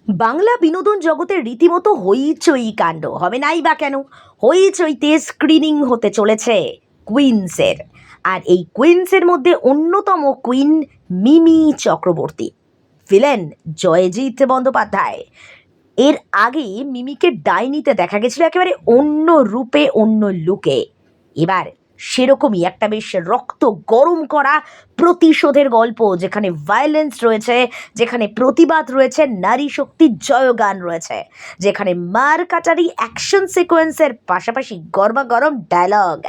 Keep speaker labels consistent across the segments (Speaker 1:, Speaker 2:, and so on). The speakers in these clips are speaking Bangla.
Speaker 1: বাংলা বিনোদন জগতের রীতিমতো হইচই কাণ্ড হবে নাই বা কেন। হইচইতে স্ক্রিনিং হতে চলেছে কুইন্সের। আর এই কুইন্সের মধ্যে অন্যতম কুইন মিমি চক্রবর্তী, ভিলেন জয়জিৎ বন্দ্যোপাধ্যায়। এর আগে মিমিকে ডাইনিতে দেখা গেছিল একেবারে অন্য রূপে, অন্য লুকে। এবার সেরকমই একটা বেশ রক্ত গরম করা প্রতিশোধের গল্প, যেখানে ভায়োলেন্স রয়েছে, যেখানে প্রতিবাদ রয়েছে, নারী শক্তির জয়গান রয়েছে, যেখানে মার কাটারি অ্যাকশন সিকোয়েন্সের পাশাপাশি গরমাগরম ডায়লগ।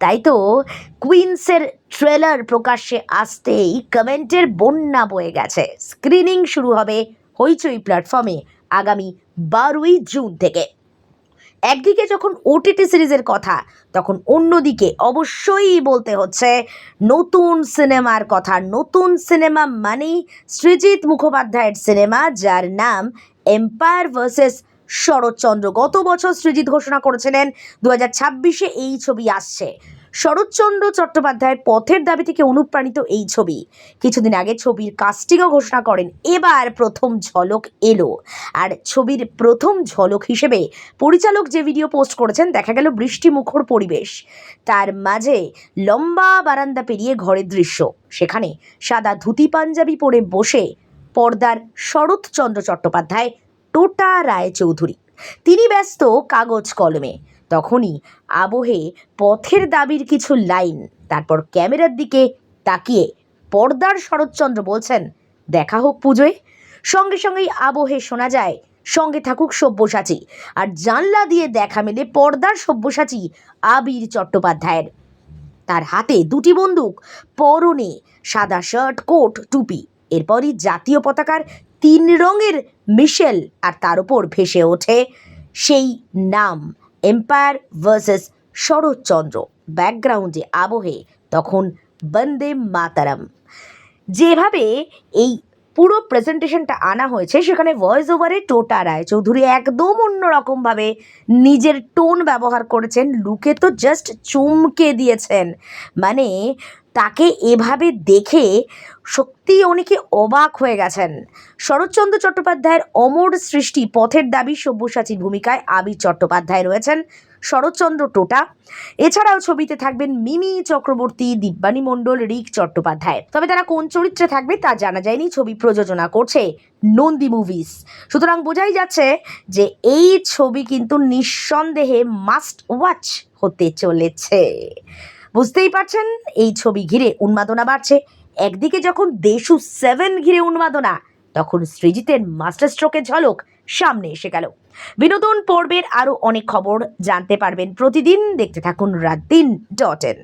Speaker 1: তাই তো কুইন্সের ট্রেলার প্রকাশ্যে আসতেই কমেন্টের বন্যা বয়ে গেছে। স্ক্রিনিং শুরু হবে হইচই প্ল্যাটফর্মে আগামী 12ই জুন থেকে। একদিকে যখন ওটিটি সিরিজের কথা, তখন অন্যদিকে অবশ্যই বলতে হচ্ছে নতুন সিনেমার কথা। নতুন সিনেমা মানেই সৃজিত মুখোপাধ্যায়ের সিনেমা, যার নাম এম্পায়ার ভার্সেস শরৎচন্দ্র। গত বছর সৃজিত ঘোষণা করেছিলেন 2026-এ এই ছবি আসছে। শরৎচন্দ্র চট্টোপাধ্যায়ের পথের দাবি থেকে অনুপ্রাণিত এই ছবি। কিছুদিন আগে ছবির কাস্টিংও ঘোষণা করেন। এবার প্রথম ঝলক এলো। আর ছবির প্রথম ঝলক হিসেবে পরিচালক যে ভিডিও পোস্ট করেছেন, দেখা গেল বৃষ্টিমুখর পরিবেশ, তার মাঝে লম্বা বারান্দা পেরিয়ে ঘরের দৃশ্য। সেখানে সাদা ধুতি পাঞ্জাবি পরে বসে পর্দার শরৎচন্দ্র চট্টোপাধ্যায়, টোটা রায়চৌধুরী। তিনি ব্যস্ত কাগজ কলমে। তখনই আবহে পথের দাবির কিছু লাইন। তারপর ক্যামেরার দিকে তাকিয়ে পর্দার শরৎচন্দ্র বলছেন, দেখা হোক পুজোয়। সঙ্গে সঙ্গেই আবহে শোনা যায়, সঙ্গে থাকুক সব্যসাচী। আর জানলা দিয়ে দেখা মেলে পর্দার সব্যসাচী আবির চট্টোপাধ্যায়ের। তার হাতে দুটি বন্দুক, পরনে সাদা শার্ট, কোট, টুপি। এরপরই জাতীয় পতাকার 3 রঙের মিশেল, আর তার উপর ভেসে ওঠে সেই নাম, এম্পায়ার ভার্সেস শরৎচন্দ্র। ব্যাকগ্রাউন্ডে আবহে তখন বন্দে মাতারাম। যেভাবে এই পুরো প্রেজেন্টেশনটা আনা হয়েছে, সেখানে ভয়েস ওভারে টোটা রায়চৌধুরী একদম অন্যরকমভাবে নিজের টোন ব্যবহার করেছেন। লুকে তো জাস্ট চমকে দিয়েছেন। মানে তাকে এভাবে দেখে সত্যিই অনেকে অবাক হয়ে গেছেন। শরৎচন্দ্র চট্টোপাধ্যায়ের অমর সৃষ্টি পথের দাবি সব্যসাচীর ভূমিকায় আবির চট্টোপাধ্যায় রয়েছেন, শরৎচন্দ্র টোটা। এছাড়াও ছবিতে থাকবেন মিমি চক্রবর্তী, দিব্যানী মণ্ডল, রিক চট্টোপাধ্যায়। তবে তারা কোন চরিত্রে থাকবে তা জানা যায়নি। ছবি প্রযোজনা করছে নন্দী মুভিজ। সুতরাং বোঝাই যাচ্ছে যে এই ছবি কিন্তু নিঃসন্দেহে মাস্ট ওয়াচ হতে চলেছে। বুঝতেই পারছেন, এই ছবি ঘিরে উন্মাদনা বাড়ছে। একদিকে যখন দেশু 7 ঘিরে উন্মাদনা, তখন সৃজিতের মাস্টার স্ট্রোকের ঝলক সামনে এসে গেল। বিনোদন পর্বের আরও অনেক খবর জানতে পারবেন প্রতিদিন। দেখতে থাকুন রাত 3.in।